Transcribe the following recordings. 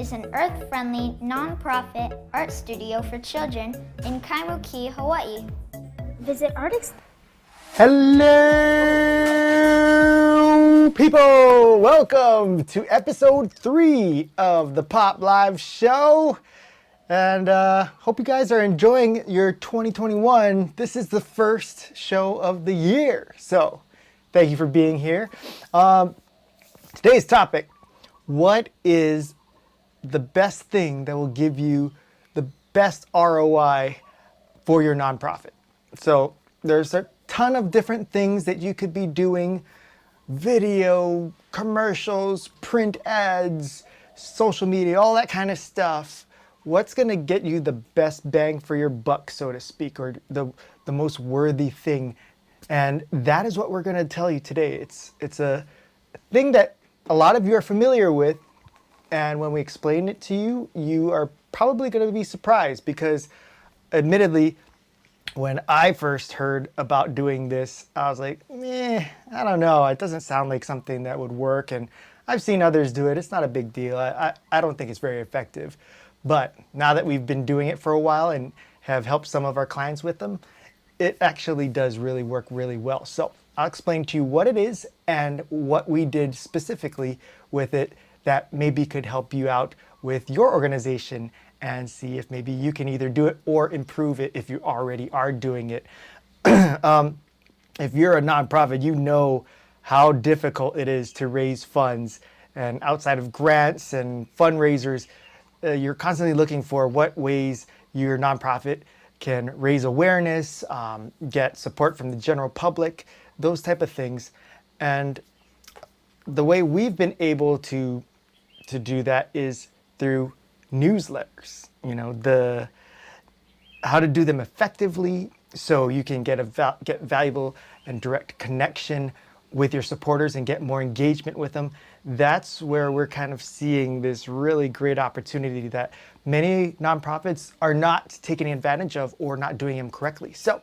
is an earth-friendly, non-profit art studio for children in Kaimuki, Hawaii. Visit Hello, people! Welcome to episode 3 of the Pop Live Show. And hope you guys are enjoying your 2021. This is the first show of the year. So thank you for being here. Today's topic: what is the best thing that will give you the best ROI for your nonprofit? So there's a ton of different things that you could be doing: video, commercials, print ads, social media, all that kind of stuff. What's going to get you the best bang for your buck, so to speak, or the most worthy thing? And that is what we're going to tell you today. It's a thing that a lot of you are familiar with, and when we explain it to you, you are probably going to be surprised because, admittedly, when I first heard about doing this, I was like, I don't know. It doesn't sound like something that would work, and I've seen others do it. It's not a big deal. I don't think it's very effective. But now that we've been doing it for a while and have helped some of our clients with them, it actually does really work really well. So I'll explain to you what it is and what we did specifically with it that maybe could help you out with your organization, and see if maybe you can either do it or improve it if you already are doing it. If you're a nonprofit, you know how difficult it is to raise funds. And outside of grants and fundraisers, you're constantly looking for what ways your nonprofit can raise awareness, get support from the general public, those type of things. And the way we've been able to do that is through newsletters. You know, how to do them effectively so you can get valuable and direct connection with your supporters and get more engagement with them. That's where we're kind of seeing this really great opportunity that many nonprofits are not taking advantage of or not doing them correctly. So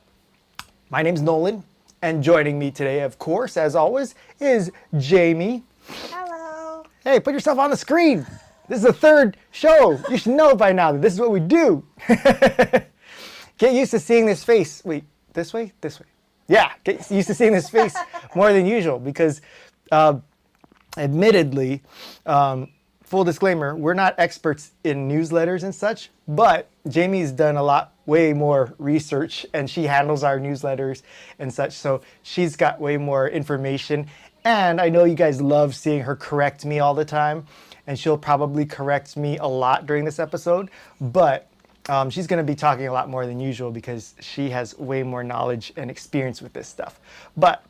my name's Nolan, and joining me today, of course, as always, is Jamie. Hello. Hey, put yourself on the screen. This is the third show. You should know by now that this is what we do. Get used to seeing this face. Wait, this way? This way. Yeah, get used to seeing this face more than usual because, admittedly, full disclaimer, we're not experts in newsletters and such, but Jamie's done way more research, and she handles our newsletters and such, so she's got way more information. And I know you guys love seeing her correct me all the time, and she'll probably correct me a lot during this episode, but she's going to be talking a lot more than usual because she has way more knowledge and experience with this stuff. But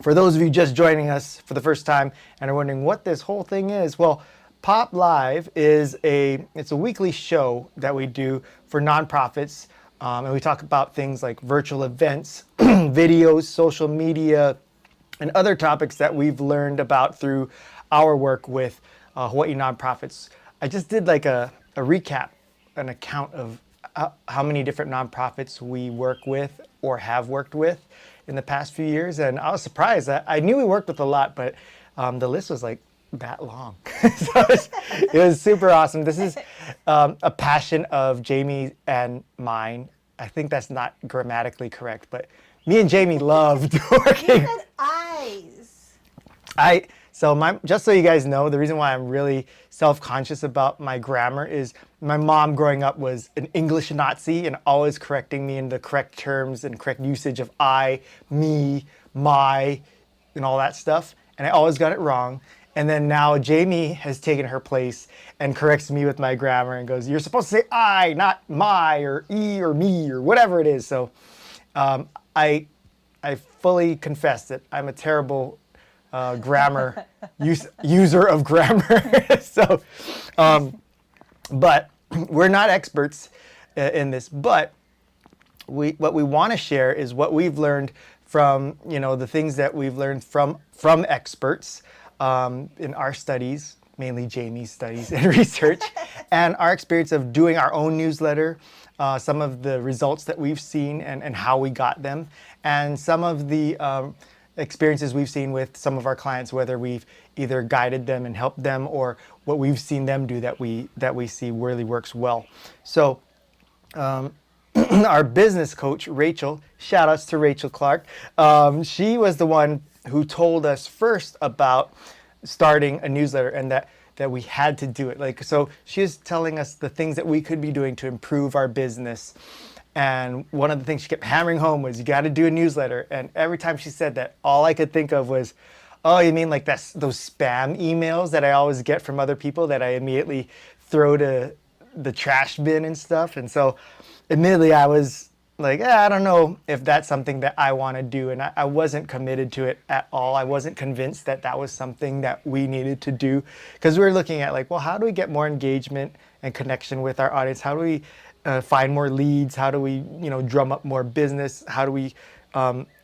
for those of you just joining us for the first time and are wondering what this whole thing is, well, Pop Live is it's a weekly show that we do for nonprofits, and we talk about things like virtual events, videos, social media, and other topics that we've learned about through our work with Hawaii nonprofits. I just did like a recap, an account of how many different nonprofits we work with or have worked with in the past few years, and I was surprised. I knew we worked with a lot, but the list was like that long. So it was super awesome. This is a passion of Jamie and mine. I think that's not grammatically correct, but me and Jamie loved working. You said eyes. Just so you guys know, the reason why I'm really self-conscious about my grammar is my mom growing up was an English Nazi and always correcting me in the correct terms and correct usage of I, me, my, and all that stuff. And I always got it wrong. And then now Jamie has taken her place and corrects me with my grammar and goes, "You're supposed to say I, not my, or e, or me, or whatever it is." So I fully confess that I'm a terrible grammar user of grammar. So, but we're not experts in this. But what we want to share is what we've learned from the things that we've learned from experts in our studies, mainly Jamie's studies and research, and our experience of doing our own newsletter. Some of the results that we've seen and how we got them, and some of the experiences we've seen with some of our clients, whether we've either guided them and helped them or what we've seen them do that we see really works well. So our business coach, Rachel, shout outs to Rachel Clark. She was the one who told us first about starting a newsletter and that we had to do it. Like, so she was telling us the things that we could be doing to improve our business. And one of the things she kept hammering home was, you got to do a newsletter. And every time she said that, all I could think of was, oh, you mean like those spam emails that I always get from other people that I immediately throw to the trash bin and stuff. And so admittedly, I was like, I don't know if that's something that I want to do. And I wasn't committed to it at all. I wasn't convinced that that was something that we needed to do, because we were looking at like, well, how do we get more engagement and connection with our audience? How do we find more leads? How do we, drum up more business? How do we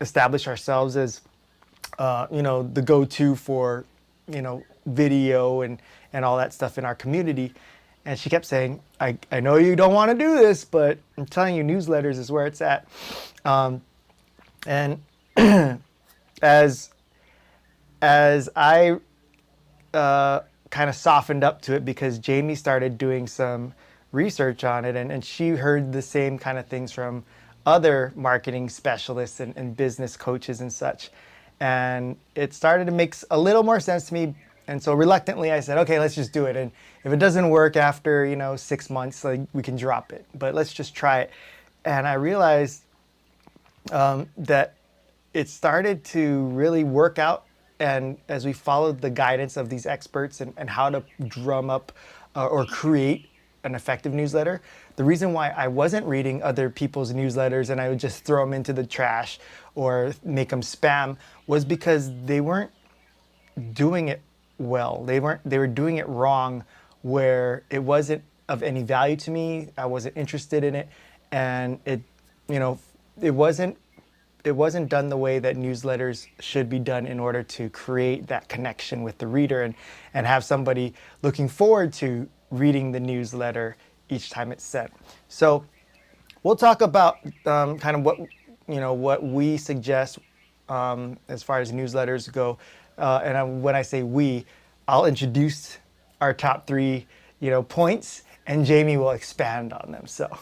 establish ourselves as, the go-to for, video and all that stuff in our community? And she kept saying, I know you don't want to do this, but I'm telling you, newsletters is where it's at. And as I kind of softened up to it, because Jamie started doing some research on it, and she heard the same kind of things from other marketing specialists and business coaches and such. And it started to make a little more sense to me. And so reluctantly, I said, okay, let's just do it. And if it doesn't work after, 6 months, like, we can drop it. But let's just try it. And I realized that it started to really work out. And as we followed the guidance of these experts and how to drum up or create an effective newsletter, the reason why I wasn't reading other people's newsletters and I would just throw them into the trash or make them spam was because they weren't doing it well. They were doing it wrong, where it wasn't of any value to me. I wasn't interested in it, and it wasn't done the way that newsletters should be done in order to create that connection with the reader and have somebody looking forward to reading the newsletter each time it's sent. So we'll talk about kind of what we suggest as far as newsletters go. When I say we, I'll introduce our top 3, points, and Jamie will expand on them. So,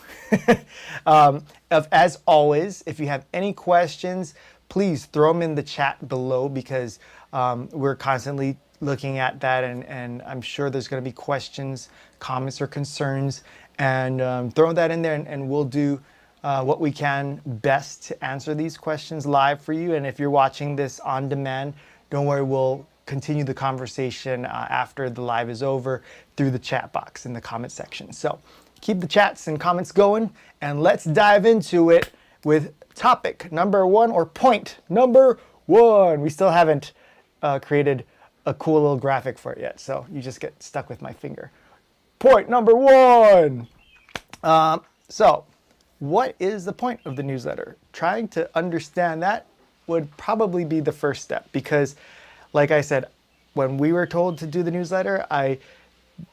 as always, if you have any questions, please throw them in the chat below, because we're constantly looking at that, and I'm sure there's going to be questions, comments, or concerns, and throw that in there, and we'll do what we can best to answer these questions live for you. And if you're watching this on demand, don't worry, we'll continue the conversation after the live is over through the chat box in the comment section. So keep the chats and comments going, and let's dive into it with topic number 1, or point number 1. We still haven't created a cool little graphic for it yet, so you just get stuck with my finger. Point number 1. So what is the point of the newsletter? Trying to understand that would probably be the first step, because like I said, when we were told to do the newsletter, I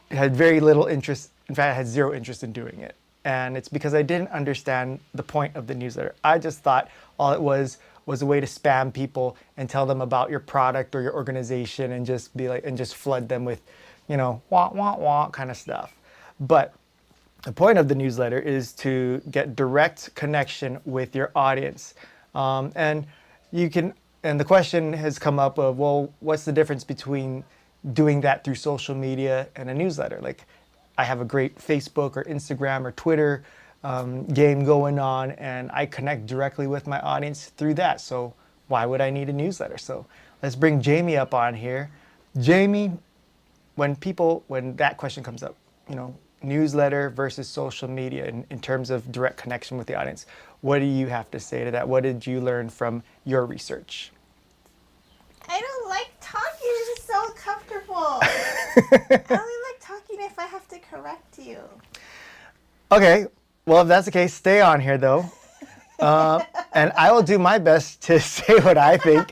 had very little interest. In fact, I had zero interest in doing it. And it's because I didn't understand the point of the newsletter. I just thought all it was a way to spam people and tell them about your product or your organization and just be like, and just flood them with, wah, wah, wah kind of stuff. But the point of the newsletter is to get direct connection with your audience. And the question has come up of, well, what's the difference between doing that through social media and a newsletter? Like, I have a great Facebook or Instagram or Twitter game going on, and I connect directly with my audience through that. So why would I need a newsletter? So let's bring Jamie up on here. Jamie, when that question comes up, newsletter versus social media in terms of direct connection with the audience, what do you have to say to that? What did you learn from your research? I don't like talking. It's so uncomfortable. I only like talking if I have to correct you. Okay. Well, if that's the case, stay on here, though. And I will do my best to say what I think.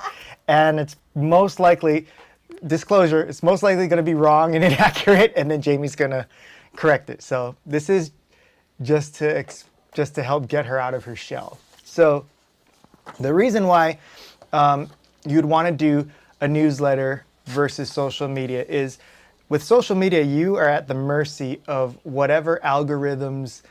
And it's most likely, disclosure, it's most likely going to be wrong and inaccurate, and then Jamie's going to correct it. So this is just to help get her out of her shell. So the reason why you'd want to do a newsletter versus social media is with social media, you are at the mercy of whatever algorithms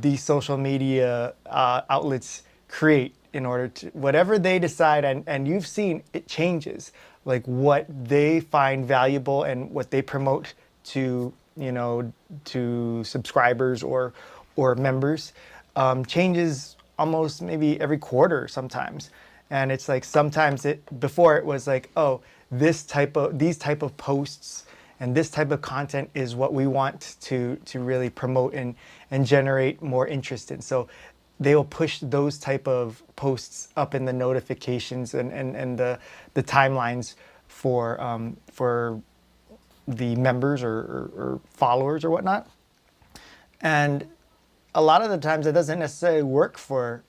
these social media outlets create in order to, whatever they decide, and you've seen it changes, like what they find valuable and what they promote to, to subscribers or members, changes almost maybe every quarter sometimes. And it's like sometimes before it was like, oh, these type of posts and this type of content is what we want to really promote and generate more interest in. So they will push those type of posts up in the notifications and the timelines for the members or followers or whatnot. And a lot of the times it doesn't necessarily work for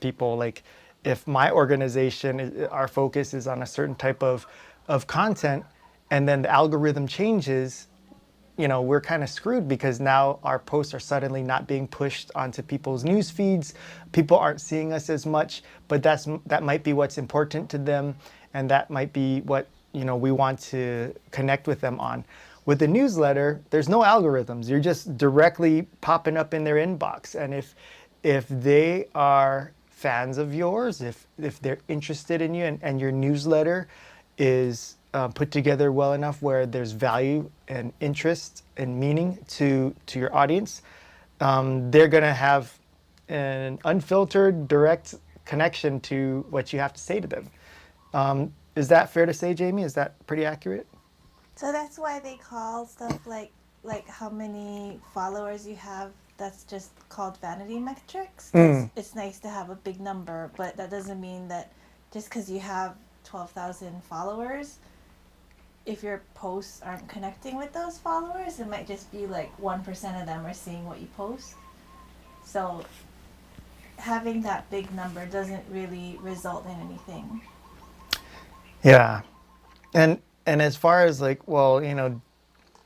people. Like if my organization, our focus is on a certain type of content, and then the algorithm changes, we're kind of screwed because now our posts are suddenly not being pushed onto people's news feeds. People aren't seeing us as much, but that might be what's important to them, and that might be what we want to connect with them on. With the newsletter, there's no algorithms. You're just directly popping up in their inbox, and if they are fans of yours, if they're interested in you, and your newsletter is put together well enough where there's value and interest and meaning to your audience, they're going to have an unfiltered, direct connection to what you have to say to them. Is that fair to say, Jamie? Is that pretty accurate? So that's why they call stuff like how many followers you have. That's just called Vanity Metrics. It's nice to have a big number, but that doesn't mean that just because you have 12,000 followers, if your posts aren't connecting with those followers, it might just be like 1% of them are seeing what you post. So having that big number doesn't really result in anything. Yeah. And as far as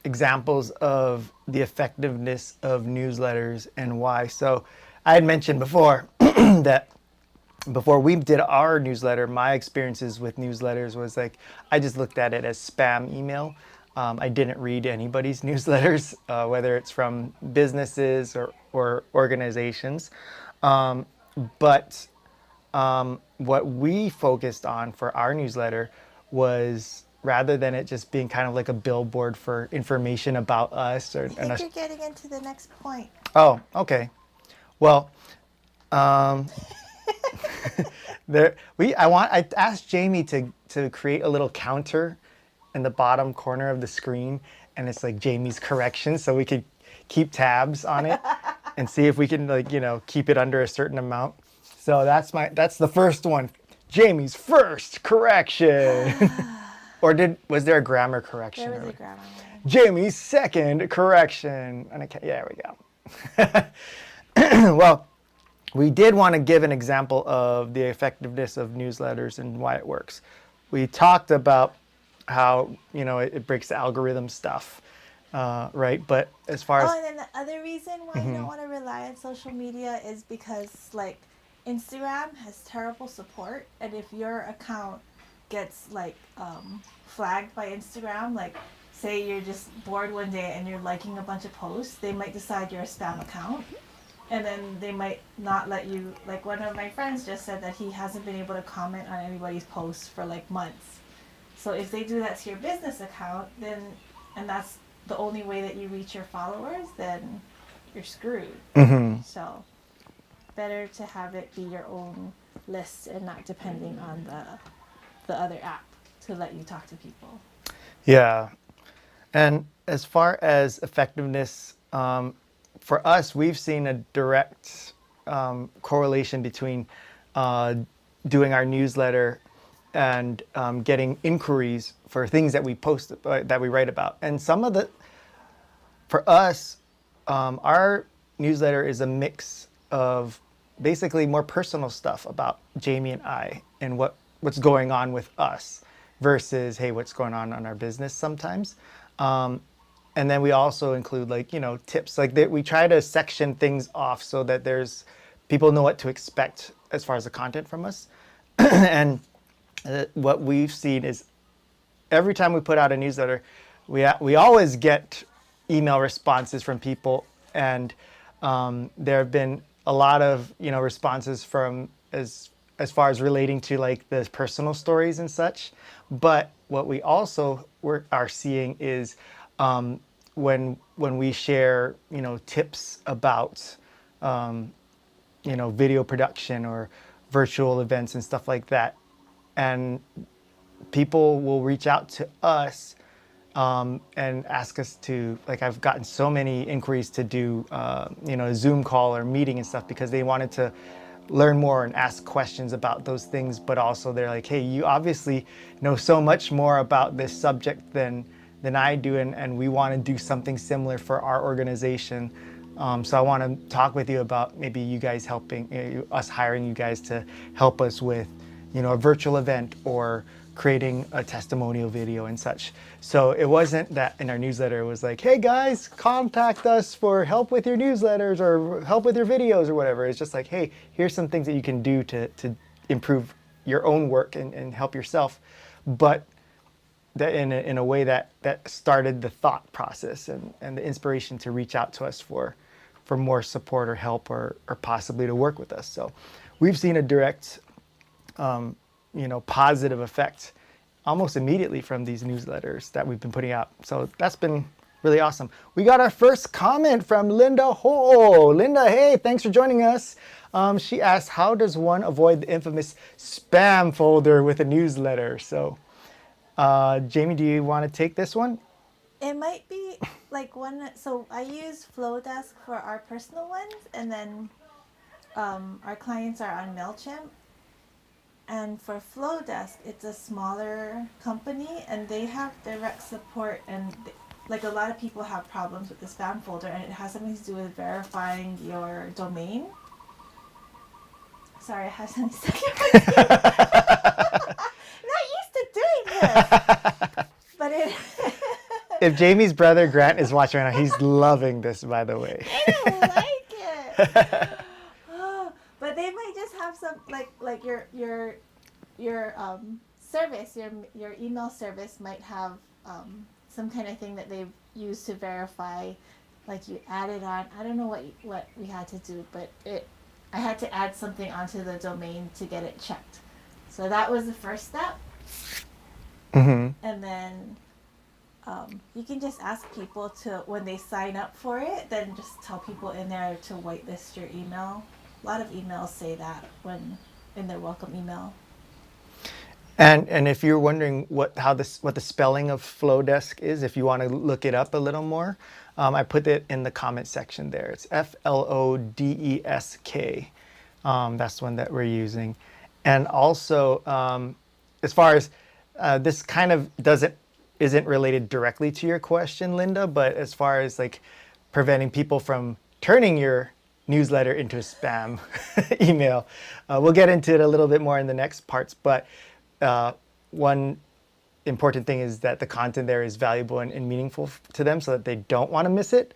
examples of the effectiveness of newsletters and why. So I had mentioned before that before we did our newsletter, my experiences with newsletters was like, I just looked at it as spam email. I didn't read anybody's newsletters, whether it's from businesses or organizations. But what we focused on for our newsletter was, rather than it just being kind of like a billboard for information about us. I think you're getting into the next point. Oh, okay. Well, I asked Jamie to create a little counter in the bottom corner of the screen, and it's like Jamie's corrections, so we could keep tabs on it and see if we can keep it under a certain amount. So that's the first one. Jamie's first correction. Or was there a grammar correction? There was a grammar one. Jamie's second correction. Yeah, there we go. Well, we did want to give an example of the effectiveness of newsletters and why it works. We talked about how, it breaks the algorithm stuff, right? But as far as... Oh, and then the other reason why you don't want to rely on social media is because, Instagram has terrible support, and if your account gets flagged by Instagram, say you're just bored one day and you're liking a bunch of posts, they might decide you're a spam account, and then they might not let you. Like one of my friends just said that he hasn't been able to comment on anybody's posts for months. So if they do that to your business account, and that's the only way that you reach your followers, then you're screwed. So better to have it be your own list and not depending on the other app to let you talk to people. Yeah. And as far as effectiveness, for us, we've seen a direct correlation between doing our newsletter and getting inquiries for things that we post, that we write about. And for us, our newsletter is a mix of basically more personal stuff about Jamie and I and what's going on with us versus, hey, what's going on our business sometimes. And then we also include tips we try to section things off so that people know what to expect as far as the content from us. And what we've seen is every time we put out a newsletter, we always get email responses from people, and there have been a lot of responses from as far as relating to like the personal stories and such. But what we also are seeing is when we share tips about video production or virtual events and stuff like that, and people will reach out to us and ask us to, like, I've gotten so many inquiries to do a Zoom call or meeting and stuff because they wanted to learn more and ask questions about those things. But also they're like, hey, you obviously know so much more about this subject than I do, and we want to do something similar for our organization. So I want to talk with you about maybe you guys helping us hiring you guys to help us with a virtual event or creating a testimonial video and such. So it wasn't that in our newsletter it was like, hey guys, contact us for help with your newsletters or help with your videos or whatever. It's just like, hey, here's some things that you can do to improve your own work and help yourself. But that in a way that started the thought process and the inspiration to reach out to us for more support or help or possibly to work with us. So we've seen a direct positive effect almost immediately from these newsletters that we've been putting out. So that's been really awesome. We got our first comment from Linda Ho. Linda, hey, thanks for joining us. She asked, how does one avoid the infamous spam folder with a newsletter? So Jamie, do you want to take this one? It might be like one. So I use Flowdesk for our personal ones, and then our clients are on MailChimp. And for Flowdesk, it's a smaller company, and they have direct support. And like a lot of people have problems with the spam folder, and it has something to do with verifying your domain. Sorry, I have something stuck in my teeth. Not used to doing this. But it. If Jamie's brother Grant is watching right now, he's loving this, by the way. I don't like it. But they might just have some like your service, your email service might have some kind of thing that they use to verify, like you added on. I don't know what we had to do, but I had to add something onto the domain to get it checked. So that was the first step. Mm-hmm. And then you can just ask people to, when they sign up for it, then just tell people in there to whitelist your email. A lot of emails say that when in their welcome email. And if you're wondering what the spelling of Flowdesk is, if you want to look it up a little more, I put it in the comment section there. It's Flodesk. That's the one that we're using. And also, as far as this kind of isn't related directly to your question, Linda, but as far as like preventing people from turning your newsletter into a spam email, we'll get into it a little bit more in the next parts. But one important thing is that the content there is valuable and meaningful to them so that they don't want to miss it.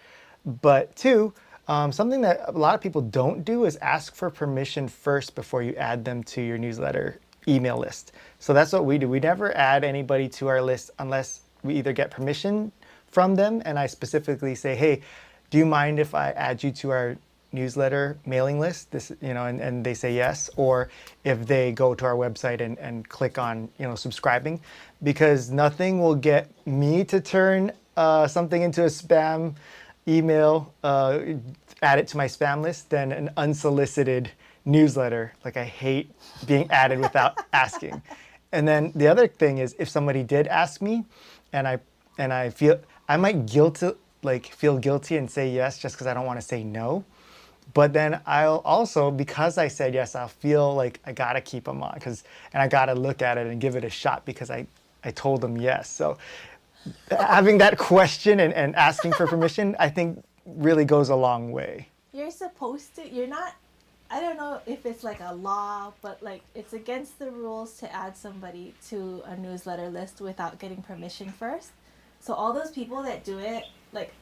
But two, something that a lot of people don't do is ask for permission first before you add them to your newsletter email list. So that's what we do. We never add anybody to our list unless we either get permission from them, and I specifically say, hey, do you mind if I add you to our newsletter mailing list? This, and they say yes, or if they go to our website and click on, subscribing, because nothing will get me to turn something into a spam email, add it to my spam list, than an unsolicited newsletter. Like, I hate being added without asking. And then the other thing is, if somebody did ask me, and I feel I might feel guilty and say yes just because I don't want to say no. But then I'll also, because I said yes, I'll feel like I gotta keep them on, and I gotta look at it and give it a shot because I told them yes. So having that question and asking for permission, I think really goes a long way. You're supposed to. You're not. I don't know if it's like a law, but like it's against the rules to add somebody to a newsletter list without getting permission first. So all those people that do it, like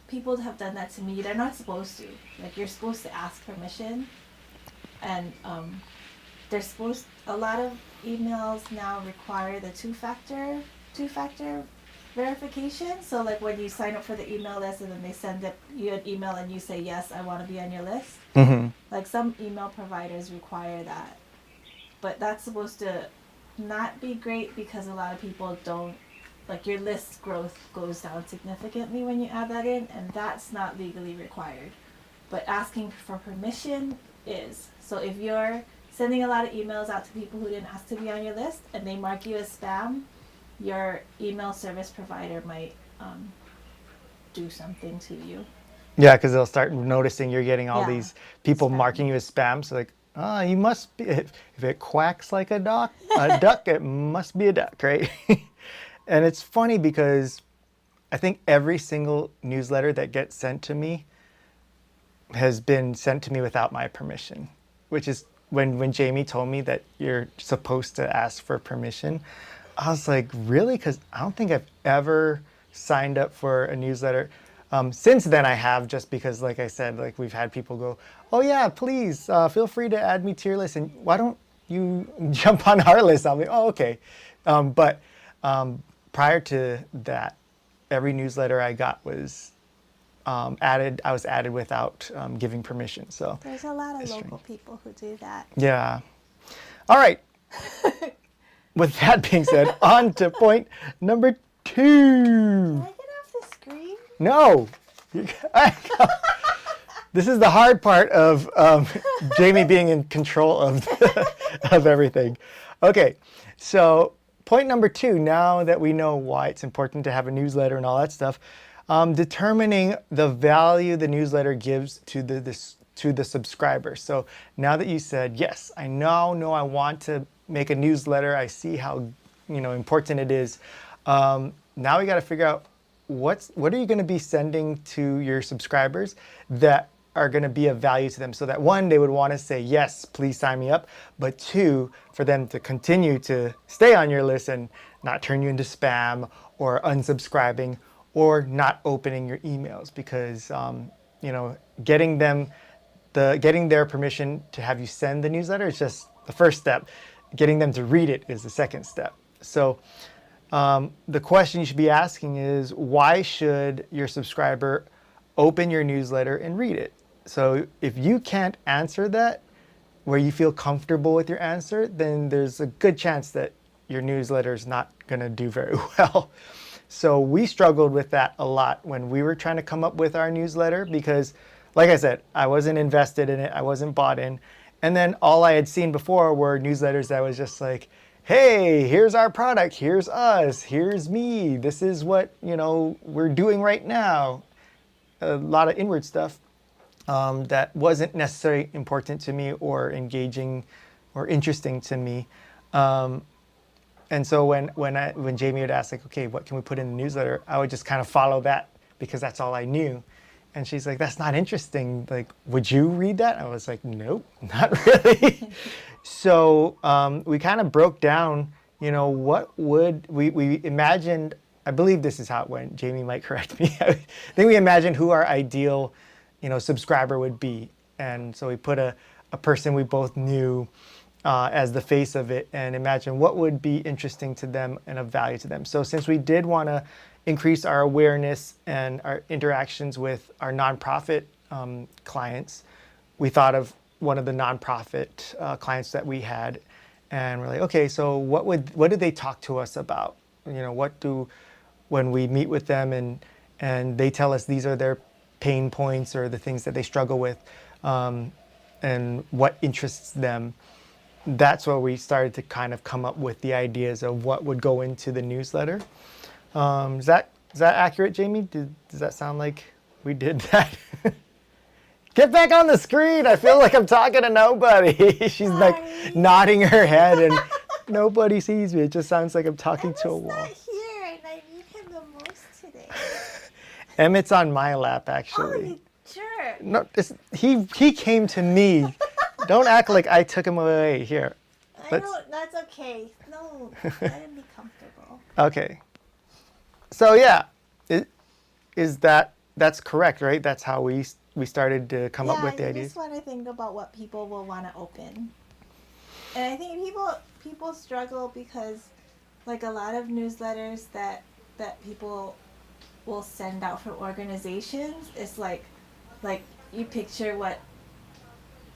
people have done that to me, they're not supposed to. Like, you're supposed to ask permission, and a lot of emails now require the two-factor verification. So like when you sign up for the email list and then they send you an email and you say, yes, I want to be on your list. Mm-hmm. Like some email providers require that. But that's supposed to not be great because a lot of people don't, like your list growth goes down significantly when you add that in, and that's not legally required. But asking for permission is. So if you're sending a lot of emails out to people who didn't ask to be on your list and they mark you as spam, your email service provider might do something to you. Yeah, because they'll start noticing you're getting all Yeah. these people Spam. marking you as spam. So like, oh, you must be, if it quacks like a duck, it must be a duck, right? And it's funny because I think every single newsletter that gets sent to me has been sent to me without my permission, which is when Jamie told me that you're supposed to ask for permission, I was like, really? Because I don't think I've ever signed up for a newsletter. Since then I have, just because, like I said, like we've had people go, oh yeah, please feel free to add me to your list. And why don't you jump on our list? I'll be, oh, okay. But prior to that, every newsletter I got was added. I was added without giving permission. So There's a lot of it's local strange. people who do that. Yeah. All right. With that being said, on to point number 2. Can I get off the screen? No. This is the hard part of Jamie being in control of of everything. Okay, so point number 2, now that we know why it's important to have a newsletter and all that stuff, determining the value the newsletter gives to the subscriber. So now that you said, yes, I now know I want to make a newsletter, I see how important it is. Now we got to figure out what are you going to be sending to your subscribers that are going to be of value to them, so that 1, they would want to say, yes, please sign me up, but 2, for them to continue to stay on your list and not turn you into spam or unsubscribing or not opening your emails, because getting their permission to have you send the newsletter is just the first step. Getting them to read it is the second step. So the question you should be asking is, why should your subscriber open your newsletter and read it? So if you can't answer that, where you feel comfortable with your answer, then there's a good chance that your newsletter is not going to do very well. So we struggled with that a lot when we were trying to come up with our newsletter, because, like I said, I wasn't invested in it, I wasn't bought in. And then all I had seen before were newsletters that was just like, hey, here's our product, here's us, here's me, this is what we're doing right now. A lot of inward stuff that wasn't necessarily important to me or engaging or interesting to me. And so when Jamie would ask, like, okay, what can we put in the newsletter, I would just kind of follow that because that's all I knew. And she's like, that's not interesting. Like, would you read that? I was like, nope, not really. So we kind of broke down, what would we imagined. I believe this is how it went. Jamie might correct me. I think we imagined who our ideal, subscriber would be. And so we put a person we both knew as the face of it, and imagine what would be interesting to them and of value to them. So since we did want to increase our awareness and our interactions with our nonprofit clients, we thought of one of the nonprofit clients that we had, and we're like, okay, so what do they talk to us about? When we meet with them and they tell us these are their pain points or the things that they struggle with, and what interests them, that's where we started to kind of come up with the ideas of what would go into the newsletter. Is that accurate, Jamie? Does that sound like we did that? Get back on the screen. I feel like I'm talking to nobody. She's like nodding her head and nobody sees me. It just sounds like I'm talking to a wall. Emmett's not here and I need him the most today. Emmett's on my lap, actually. Oh, you jerk. No, he came to me. Don't act like I took him away. Here. I know, that's okay. No, let him be comfortable. Okay. So yeah, that's correct, right? That's how we started to come up with the you ideas. just want to think about what people will want to open. And I think people struggle because, like, a lot of newsletters that that people will send out from organizations is like you picture what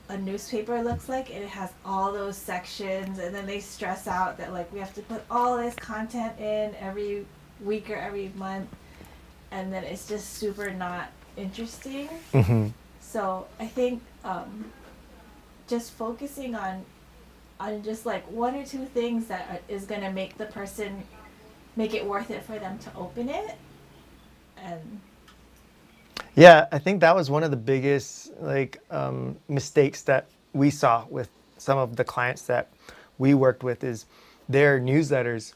a newspaper looks like, and it has all those sections, and then they stress out that like we have to put all this content in every week or every month, and then it's just super not interesting. So I think just focusing on just like one or two things that is going to make the person make it worth it for them to open it. And yeah, I think that was one of the biggest mistakes that we saw with some of the clients that we worked with, is their newsletters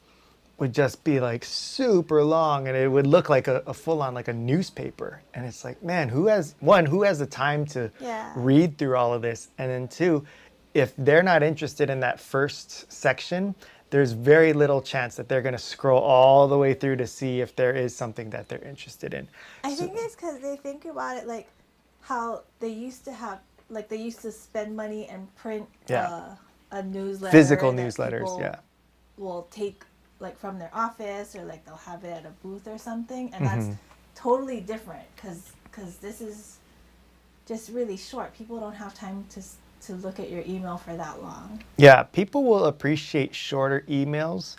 would just be like super long, and it would look like a full-on like a newspaper. And it's like, man, who has the time to read through all of this? And then two, if they're not interested in that first section, there's very little chance that they're going to scroll all the way through to see if there is something that they're interested in. I think it's because they think about it like how they used to have, like they used to spend money and print a newsletter. Physical newsletters, will take like from their office, or like they'll have it at a booth or something, and that's totally different because this is just really short. People don't have time to look at your email for that long. Yeah, people will appreciate shorter emails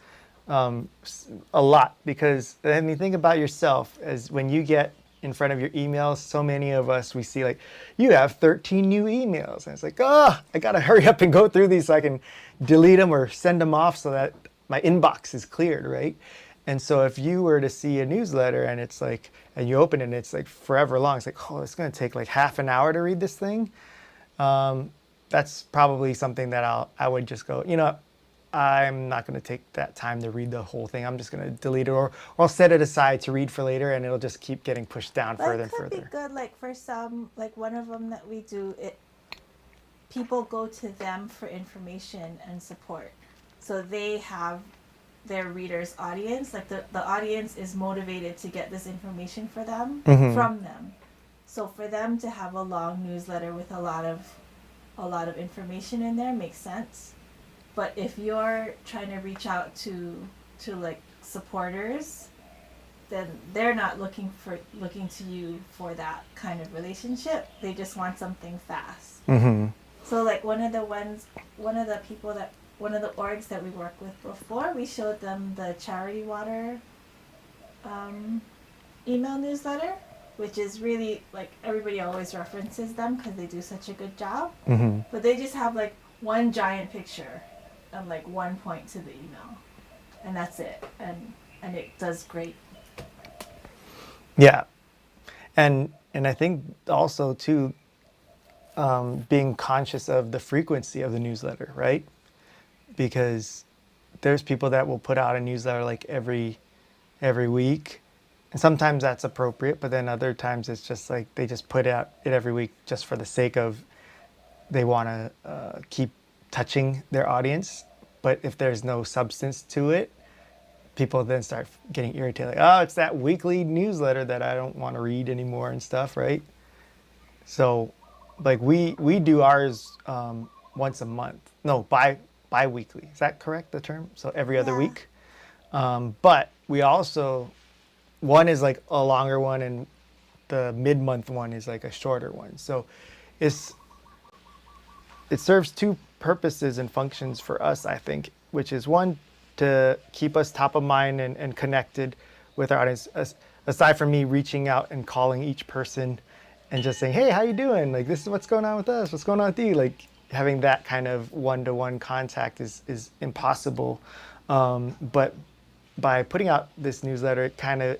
a lot, because I mean, think about yourself, as when you get in front of your emails, so many of us, we see like, you have 13 new emails, and it's like, I gotta hurry up and go through these so I can delete them or send them off so that my inbox is cleared, right? And so if you were to see a newsletter and it's like, and you open it and it's like forever long, it's like, it's gonna take like half an hour to read this thing. That's probably something that I would just go, I'm not going to take that time to read the whole thing. I'm just going to delete it, or I'll set it aside to read for later, and it'll just keep getting pushed down further and further. It could be good, like for some, like one of them that we do, people go to them for information and support. So they have their readers' audience, like the audience is motivated to get this information for them from them. So for them to have a long newsletter with a lot of information in there makes sense. But if you're trying to reach out to like supporters, then they're not looking to you for that kind of relationship. They just want something fast. So like one of the orgs that we worked with before, we showed them the Charity Water email newsletter, which is really, like, everybody always references them because they do such a good job. But they just have, like, one giant picture and, like, one point to the email. And that's it. And it does great. Yeah. And I think also, too, being conscious of the frequency of the newsletter, right? Because there's people that will put out a newsletter, like, every week. And sometimes that's appropriate, but then other times it's just like they just put out it every week just for the sake of they want to keep touching their audience. But if there's no substance to it, people then start getting irritated. Like, it's that weekly newsletter that I don't want to read anymore and stuff, right? So, like we do ours once a month. No, bi-weekly. Is that correct, the term? So every other week. But we also, one is like a longer one, and the mid-month one is like a shorter one. So it serves two purposes and functions for us, I think, which is one, to keep us top of mind and connected with our audience, aside from me reaching out and calling each person and just saying, hey, how you doing? Like, this is what's going on with us. What's going on with you? Like, having that kind of one-to-one contact is impossible. But by putting out this newsletter,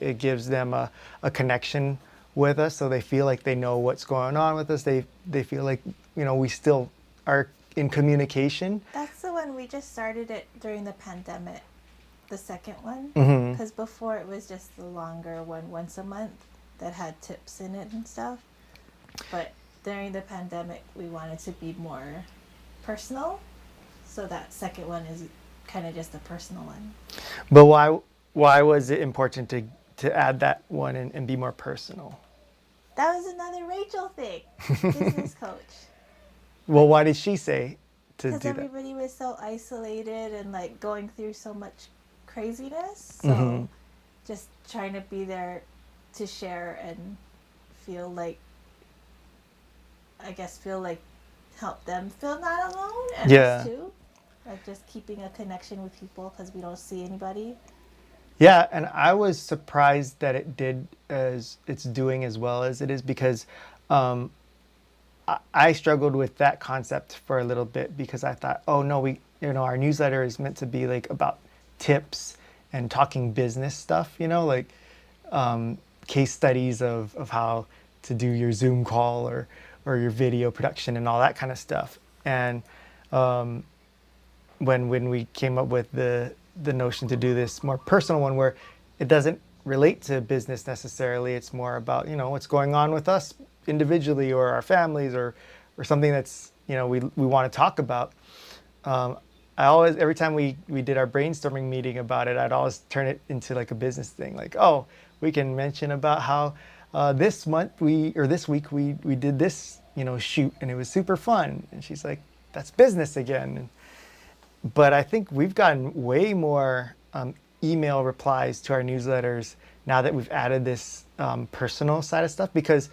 it gives them a connection with us, so they feel like they know what's going on with us. They feel like, we still are in communication. That's the one we just started it during the pandemic, the second one, because before it was just the longer one once a month that had tips in it and stuff. But during the pandemic, we wanted to be more personal, so that second one is kind of just a personal one. But why was it important to add that one and be more personal? That was another Rachel thing, business coach. Well, why did she say to do that? Because everybody was so isolated and like going through so much craziness. So just trying to be there to share and feel like, help them feel not alone, and us too. Like just keeping a connection with people because we don't see anybody. Yeah, and I was surprised that it's doing as well as it is, because I struggled with that concept for a little bit, because I thought, oh no, our newsletter is meant to be like about tips and talking business stuff, like case studies of how to do your Zoom call or your video production and all that kind of stuff. And when we came up with the notion to do this more personal one, where it doesn't relate to business necessarily, it's more about what's going on with us individually or our families or something that's we want to talk about. I always, every time we did our brainstorming meeting about it, I'd always turn it into like a business thing, like, oh, we can mention about how this week we did this shoot and it was super fun. And she's like, that's business again. But I think we've gotten way more email replies to our newsletters now that we've added this personal side of stuff, because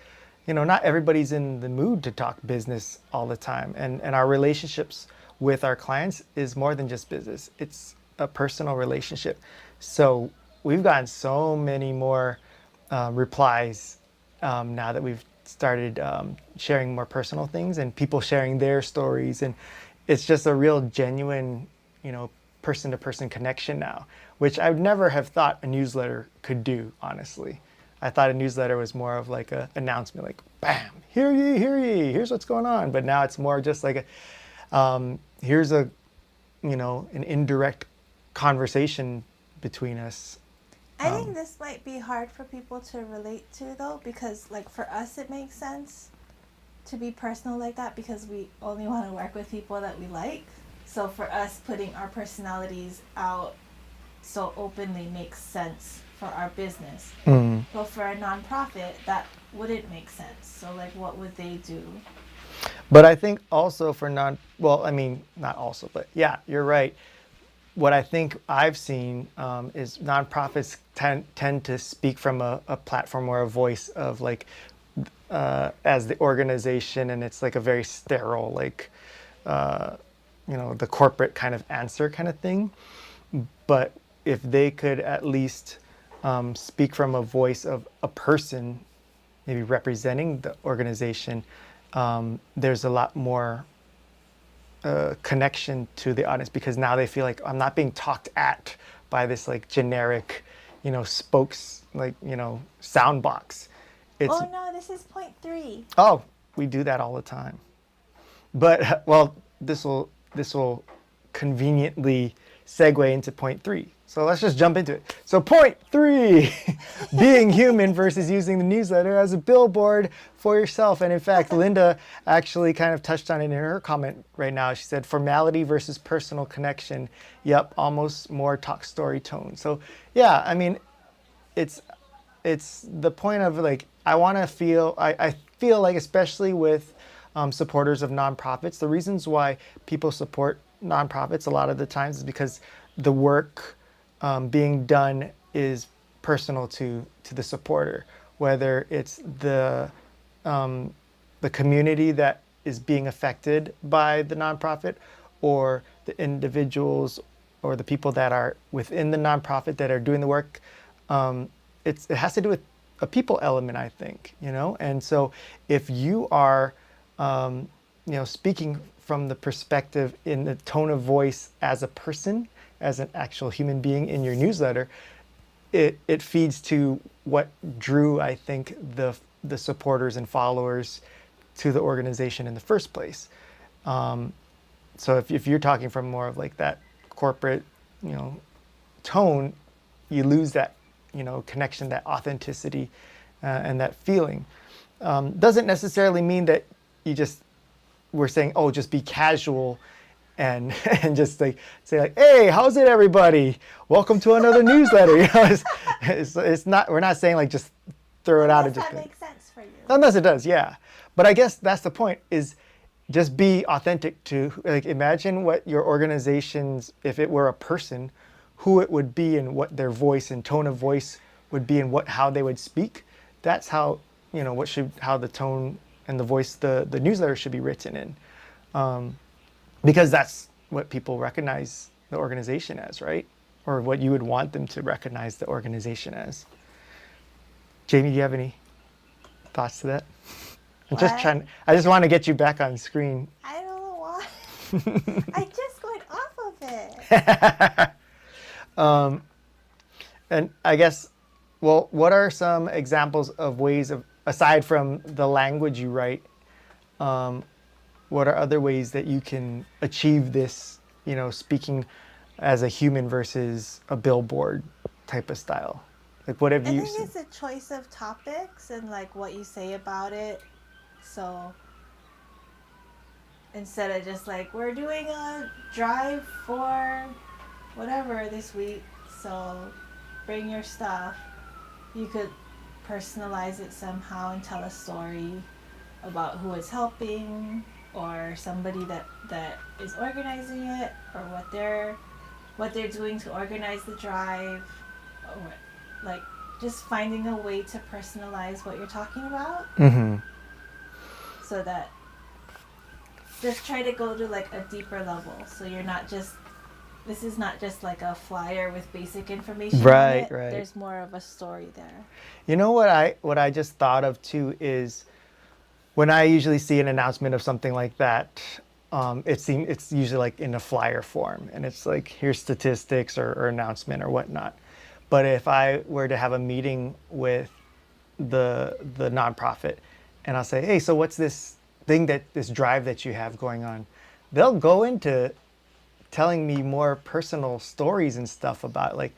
not everybody's in the mood to talk business all the time, and our relationships with our clients is more than just business. It's a personal relationship. So we've gotten so many more replies now that we've started sharing more personal things and people sharing their stories, and it's just a real genuine, person-to-person connection now, which I would never have thought a newsletter could do, honestly. I thought a newsletter was more of like an announcement, like, bam, hear ye, here's what's going on. But now it's more just like here's an indirect conversation between us. I think this might be hard for people to relate to, though, because like for us it makes sense to be personal like that because we only want to work with people that we like. So for us, putting our personalities out so openly makes sense for our business. But for a nonprofit, that wouldn't make sense. So like, what would they do? But I think also for not also, but yeah, you're right. What I think I've seen is nonprofits tend to speak from a platform or a voice of like, as the organization, and it's like a very sterile, like, the corporate kind of answer kind of thing. But if they could at least speak from a voice of a person, maybe representing the organization, there's a lot more connection to the audience, because now they feel like I'm not being talked at by this like generic, spokes, like, sound box. Oh no, this is point 3. Oh, we do that all the time. But well, this will conveniently segue into point 3. So let's just jump into it. So point 3, being human versus using the newsletter as a billboard for yourself. And in fact, Linda actually kind of touched on it in her comment right now. She said formality versus personal connection. Yep, almost more talk story tone. So yeah, I mean, it's the point of like, I feel like, especially with supporters of nonprofits, the reasons why people support nonprofits a lot of the times is because the work being done is personal to the supporter, whether it's the community that is being affected by the nonprofit, or the individuals or the people that are within the nonprofit that are doing the work. It has to do with a people element, I think, and so if you are speaking from the perspective in the tone of voice as a person, as an actual human being in your newsletter, it feeds to what drew, I think, the supporters and followers to the organization in the first place. So if you're talking from more of like that corporate, tone, you lose that, connection, that authenticity, and that feeling. Doesn't necessarily mean that we're saying, oh, just be casual and just like say like, hey, how's it, everybody? Welcome to another newsletter. It's not. We're not saying like just throw it out and just. That makes sense for you. Unless it does, yeah. But I guess that's the point. Is just be authentic to, like, imagine what your organization's, if it were a person, who it would be and what their voice and tone of voice would be and how they would speak, that's how, how the tone and the voice, the newsletter should be written in. Because that's what people recognize the organization as, right? Or what you would want them to recognize the organization as. Jamie, do you have any thoughts to that? I just want to get you back on screen. I don't know why. I just went off of it. And I guess, well, what are some examples of ways of, aside from the language you write, what are other ways that you can achieve this, speaking as a human versus a billboard type of style? Like, what have you I think it's a choice of topics and like what you say about it. So instead of just like, we're doing a drive for whatever this week, so bring your stuff, you could personalize it somehow and tell a story about who it's helping, or somebody that is organizing it, or what they're doing to organize the drive, or like just finding a way to personalize what you're talking about. Mm-hmm. So that just try to go to like a deeper level, so you're not just, this is not just like a flyer with basic information on it. Right. There's more of a story there. You know what I just thought of too is when I usually see an announcement of something like that, it's usually like in a flyer form, and it's like, here's statistics or announcement or whatnot. But if I were to have a meeting with the nonprofit, and I'll say, hey, so what's this drive that you have going on? They'll go into telling me more personal stories and stuff about, like,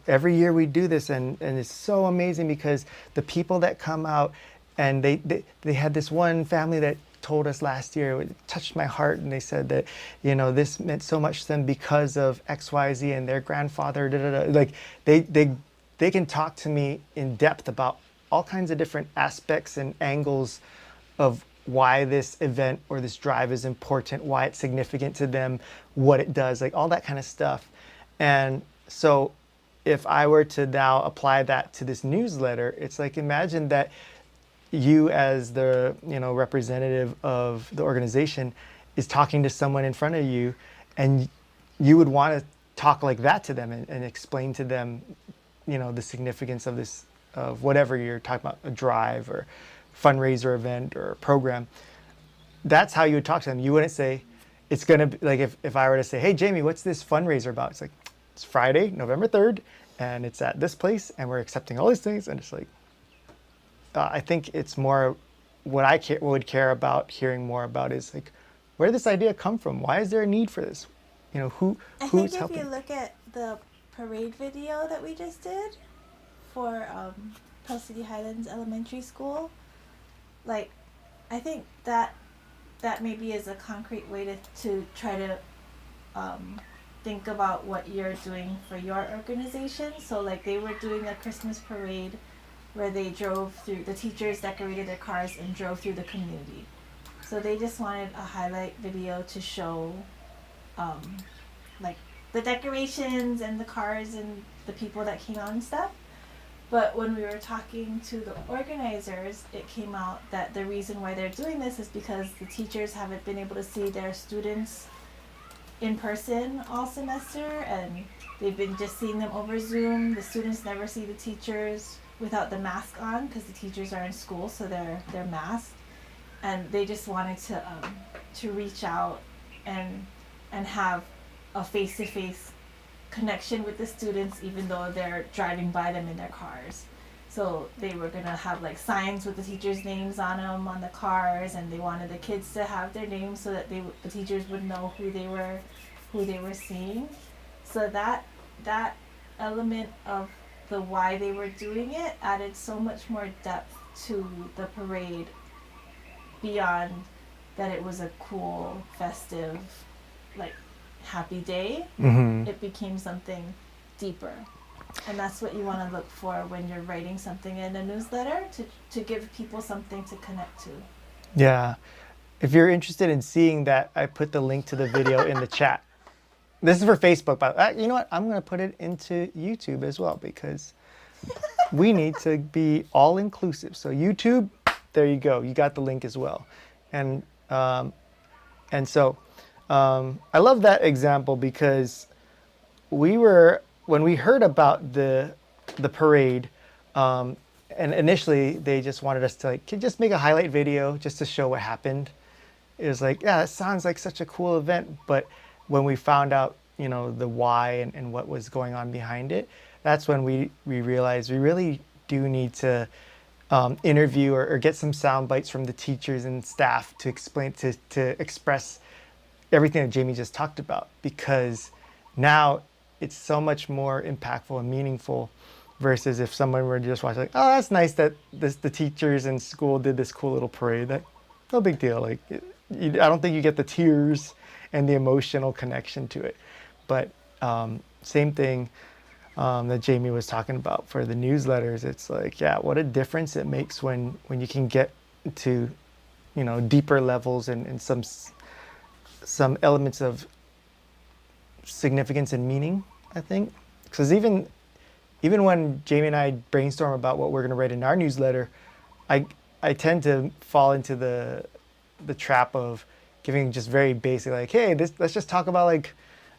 every year we do this, and it's so amazing because the people that come out, and they had this one family that told us last year, it touched my heart, and they said that, this meant so much to them because of XYZ and their grandfather, like they can talk to me in depth about all kinds of different aspects and angles of why this event or this drive is important, why it's significant to them, what it does, like all that kind of stuff. And so if I were to now apply that to this newsletter, it's like, imagine that you as the representative of the organization is talking to someone in front of you, and you would want to talk like that to them and explain to them the significance of this, of whatever you're talking about, a drive or fundraiser event or program. That's how you would talk to them. You wouldn't say, it's going to be like, if I were to say, hey, Jamie, what's this fundraiser about? It's like, it's Friday, November 3rd, and it's at this place, and we're accepting all these things. And it's like, I think it's more what I would care about hearing more about is like, where did this idea come from? Why is there a need for this? Who's helping? If you look at the parade video that we just did for Pearl City Highlands Elementary School, like, I think that maybe is a concrete way to try to think about what you're doing for your organization. So like, they were doing a Christmas parade where they drove through, the teachers decorated their cars and drove through the community. So they just wanted a highlight video to show like the decorations and the cars and the people that came out and stuff. But when we were talking to the organizers, it came out that the reason why they're doing this is because the teachers haven't been able to see their students in person all semester, and they've been just seeing them over Zoom. The students never see the teachers without the mask on because the teachers are in school, so they're masked. And they just wanted to reach out and have a face-to-face connection with the students, even though they're driving by them in their cars. So they were gonna have like signs with the teachers' names on them on the cars, and they wanted the kids to have their names so that the teachers would know who they were seeing. So that element of the why they were doing it added so much more depth to the parade, beyond that it was a cool, festive, like, happy day. Mm-hmm. It became something deeper. And that's what you want to look for when you're writing something in a newsletter, to give people something to connect to. Yeah. If you're interested in seeing that, I put the link to the video in the chat. This is for Facebook, but you know what? I'm going to put it into YouTube as well, because We need to be all inclusive. So YouTube, there you go. You got the link as well. And so I love that example because when we heard about the parade, and initially they just wanted us to like just make a highlight video just to show what happened. It was like, yeah, it sounds like such a cool event, but when we found out, the why and what was going on behind it, that's when we realized we really do need to interview or get some sound bites from the teachers and staff to explain to express everything that Jamie just talked about, because now it's so much more impactful and meaningful versus if someone were to just watch like, oh, that's nice that the teachers in school did this cool little parade. That no big deal. Like I don't think you get the tears and the emotional connection to it. But same thing that Jamie was talking about for the newsletters. It's like, yeah, what a difference it makes when you can get to, deeper levels and some elements of significance and meaning, I think. Because even when Jamie and I brainstorm about what we're going to write in our newsletter, I tend to fall into the trap of giving just very basic, like, hey, let's just talk about like,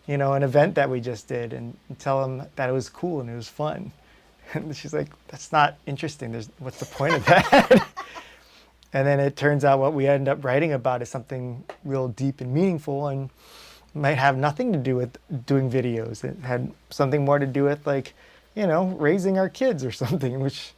an event that we just did and tell them that it was cool and it was fun. And she's like, that's not interesting. What's the point of that? And then it turns out what we end up writing about is something real deep and meaningful and might have nothing to do with doing videos. It had something more to do with like, raising our kids or something, which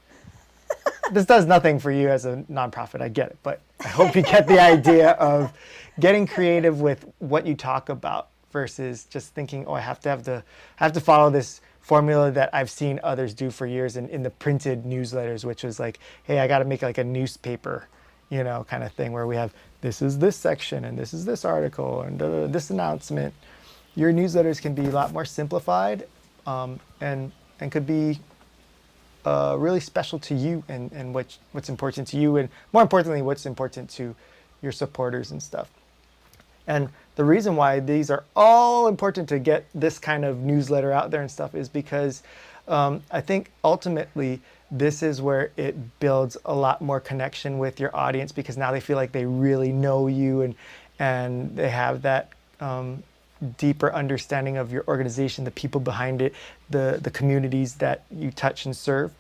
this does nothing for you as a nonprofit. I get it, but I hope you get the idea of getting creative with what you talk about versus just thinking, oh, I have to follow this formula that I've seen others do for years in the printed newsletters, which was like, hey, I got to make like a newspaper, kind of thing where we have this is this section and this is this article and this announcement. Your newsletters can be a lot more simplified and could be really special to you and what's important to you, and more importantly, what's important to your supporters and stuff. And the reason why these are all important to get this kind of newsletter out there and stuff is because I think ultimately this is where it builds a lot more connection with your audience, because now they feel like they really know you and they have that deeper understanding of your organization, the people behind it, the communities that you touch and serve.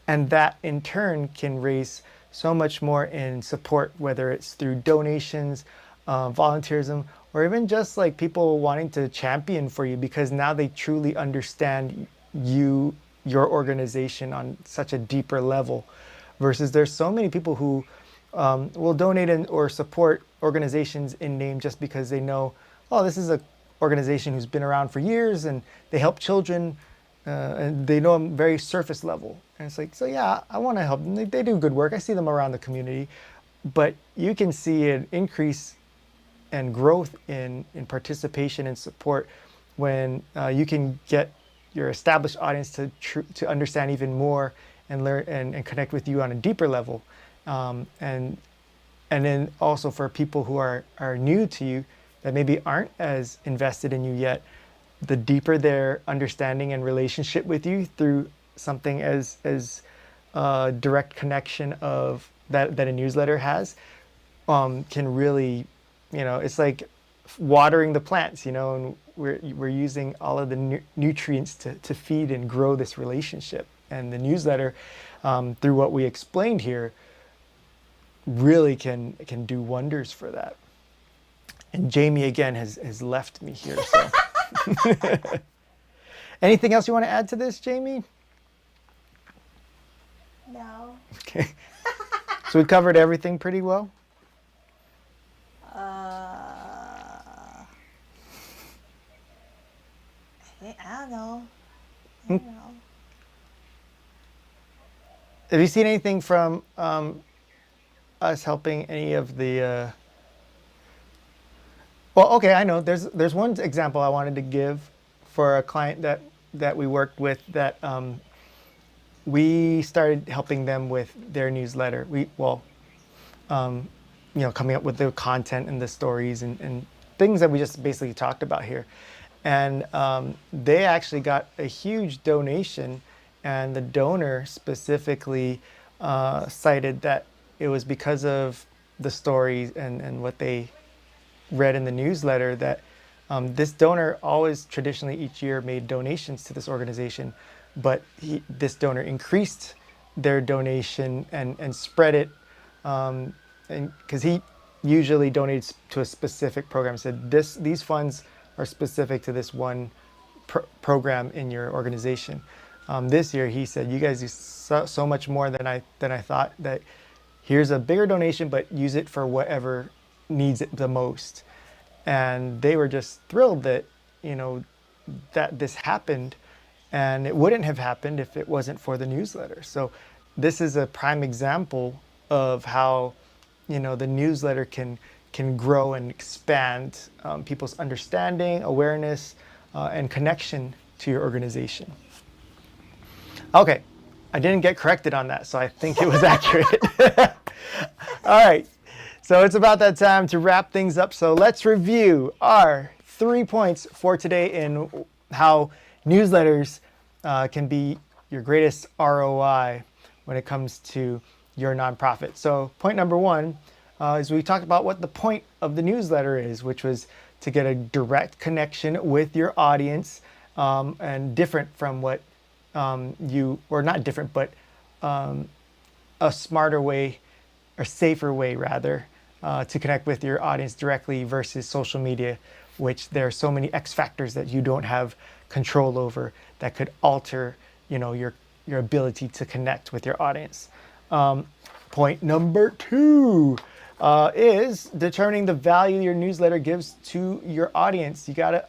And that in turn can raise so much more in support, whether it's through donations, volunteerism, or even just like people wanting to champion for you because now they truly understand your organization on such a deeper level. Versus there's so many people who will donate or support organizations in name just because they know, oh, this is a organization who's been around for years and they help children and they know them very surface level. And it's like, so yeah, I want to help them. They do good work. I see them around the community. But you can see an increase and growth in participation and support when you can get your established audience to understand even more and learn and connect with you on a deeper level. And then also for people who are new to you that maybe aren't as invested in you yet, the deeper their understanding and relationship with you through something as direct connection of that a newsletter has, can really, it's like watering the plants, and we're using all of the nutrients to feed and grow this relationship. And the newsletter, through what we explained here, really can do wonders for that. And Jamie again has left me here. So, anything else you want to add to this, Jamie? No. Okay. So we covered everything pretty well. I don't know. I don't know. Have you seen anything from us helping any of the? Well, okay, I know. There's one example I wanted to give for a client that we worked with that we started helping them with their newsletter. Coming up with the content and the stories and things that we just basically talked about here. And they actually got a huge donation and the donor specifically cited that it was because of the stories and what they read in the newsletter that this donor always traditionally each year made donations to this organization, but this donor increased their donation and spread it, and because he usually donates to a specific program. Said these funds are specific to this one program in your organization. This year he said, you guys do so much more than I thought, that here's a bigger donation, but use it for whatever needs it the most. And they were just thrilled that, that this happened, and it wouldn't have happened if it wasn't for the newsletter. So this is a prime example of how, the newsletter can grow and expand people's understanding, awareness, and connection to your organization. Okay, I didn't get corrected on that, so I think it was accurate. All right, so it's about that time to wrap things up. So let's review our 3 points for today in how newsletters can be your greatest ROI when it comes to your nonprofit. So point number one is we talked about what the point of the newsletter is, which was to get a direct connection with your audience, and different from what or not different, but a smarter way, or safer way rather, to connect with your audience directly versus social media, which there are so many X factors that you don't have control over that could alter, your ability to connect with your audience. Point number two is determining the value your newsletter gives to your audience. You got to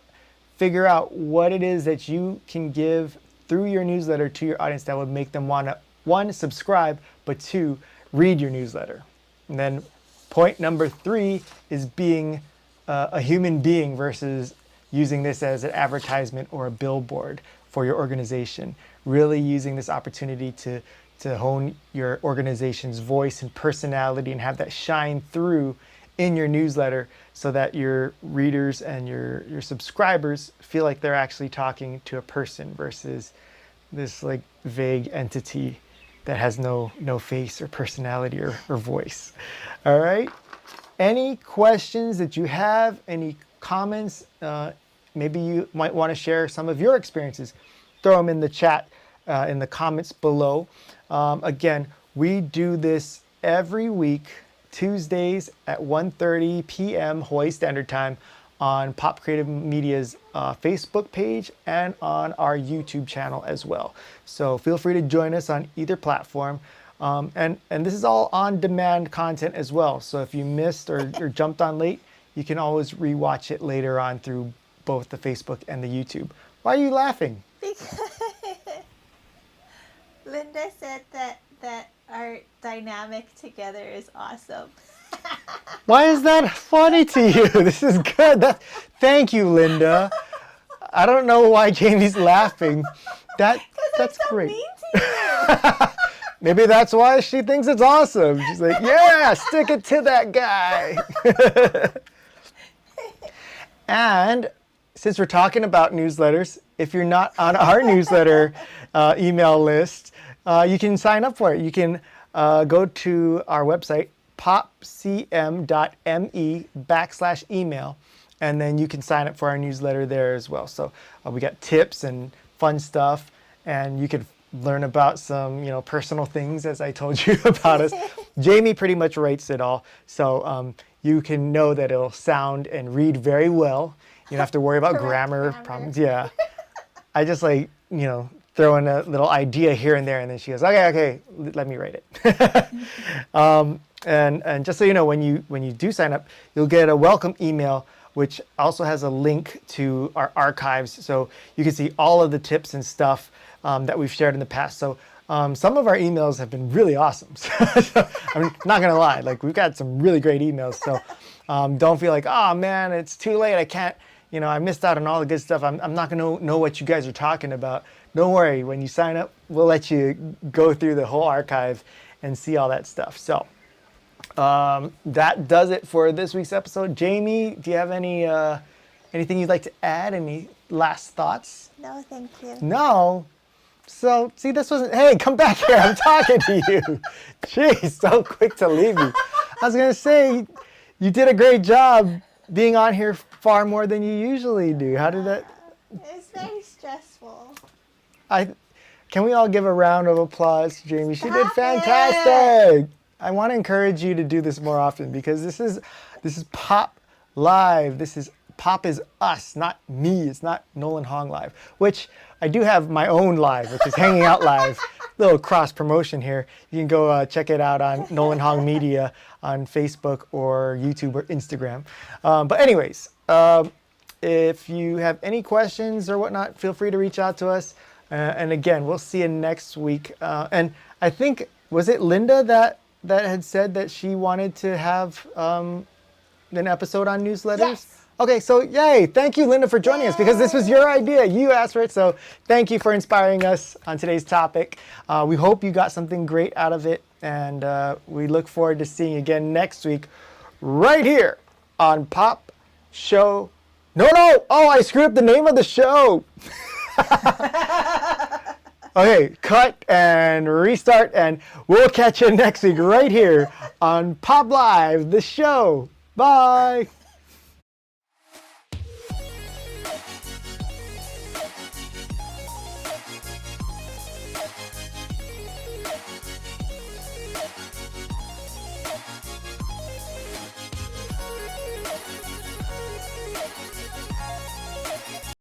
figure out what it is that you can give through your newsletter to your audience that would make them want to, one, subscribe, but two, read your newsletter. And then point number three is being a human being versus using this as an advertisement or a billboard for your organization. Really using this opportunity to hone your organization's voice and personality and have that shine through in your newsletter so that your readers and your subscribers feel like they're actually talking to a person versus this like vague entity that has no face or personality or voice. All right. Any questions that you have, any comments, maybe you might want to share some of your experiences, throw them in the chat, in the comments below. Again, we do this every week, Tuesdays at 1:30 p.m. Hawaii Standard Time on Pop Creative Media's Facebook page and on our YouTube channel as well. So feel free to join us on either platform. And this is all on-demand content as well. So if you missed or jumped on late, you can always rewatch it later on through both the Facebook and the YouTube. Why are you laughing? Because Linda said that our dynamic together is awesome. Why is that funny to you? This is good. Thank you, Linda. I don't know why Jamie's laughing. That's so great. Mean to you. Maybe that's why she thinks it's awesome. She's like, yeah, stick it to that guy. And since we're talking about newsletters, if you're not on our newsletter email list, you can sign up for it. You can go to our website, popcm.me/email, and then you can sign up for our newsletter there as well. So we got tips and fun stuff, and you could learn about some, personal things, as I told you about us. Jamie pretty much writes it all, so you can know that it'll sound and read very well. You don't have to worry about grammar problems. Yeah, I just throw in a little idea here and there, and then she goes, okay, let me write it. And just so you know, when you do sign up, you'll get a welcome email, which also has a link to our archives, so you can see all of the tips and stuff that we've shared in the past. So some of our emails have been really awesome. So, I'm not gonna lie, we've got some really great emails. So don't feel like, oh man, it's too late, I can't, I missed out on all the good stuff. I'm not gonna know what you guys are talking about. Don't worry, when you sign up, we'll let you go through the whole archive and see all that stuff. So that does it for this week's episode. Jamie, do you have anything you'd like to add? Any last thoughts? No, thank you. No? So, see, this wasn't, hey, come back here, I'm talking to you. Jeez, so quick to leave me. I was going to say, you did a great job being on here far more than you usually do. How did that? It's very stressful. Can we all give a round of applause to Jamie? She did Stop fantastic. I want to encourage you to do this more often because this is Pop Live. Pop is us, not me. It's not Nolan Hong Live, which I do have my own live, which is Hanging Out Live. Little cross promotion here. You can go check it out on Nolan Hong Media on Facebook or YouTube or Instagram. But anyways, if you have any questions or whatnot, feel free to reach out to us. And again, we'll see you next week. And I think, was it Linda that had said that she wanted to have an episode on newsletters? Yes. Okay, so yay. Thank you, Linda, for joining us because this was your idea. You asked for it. So thank you for inspiring us on today's topic. We hope you got something great out of it. And we look forward to seeing you again next week right here on Pop Show. No. Oh, I screwed up the name of the show. Okay, cut and restart, and we'll catch you next week right here on Pop Live, the show. Bye.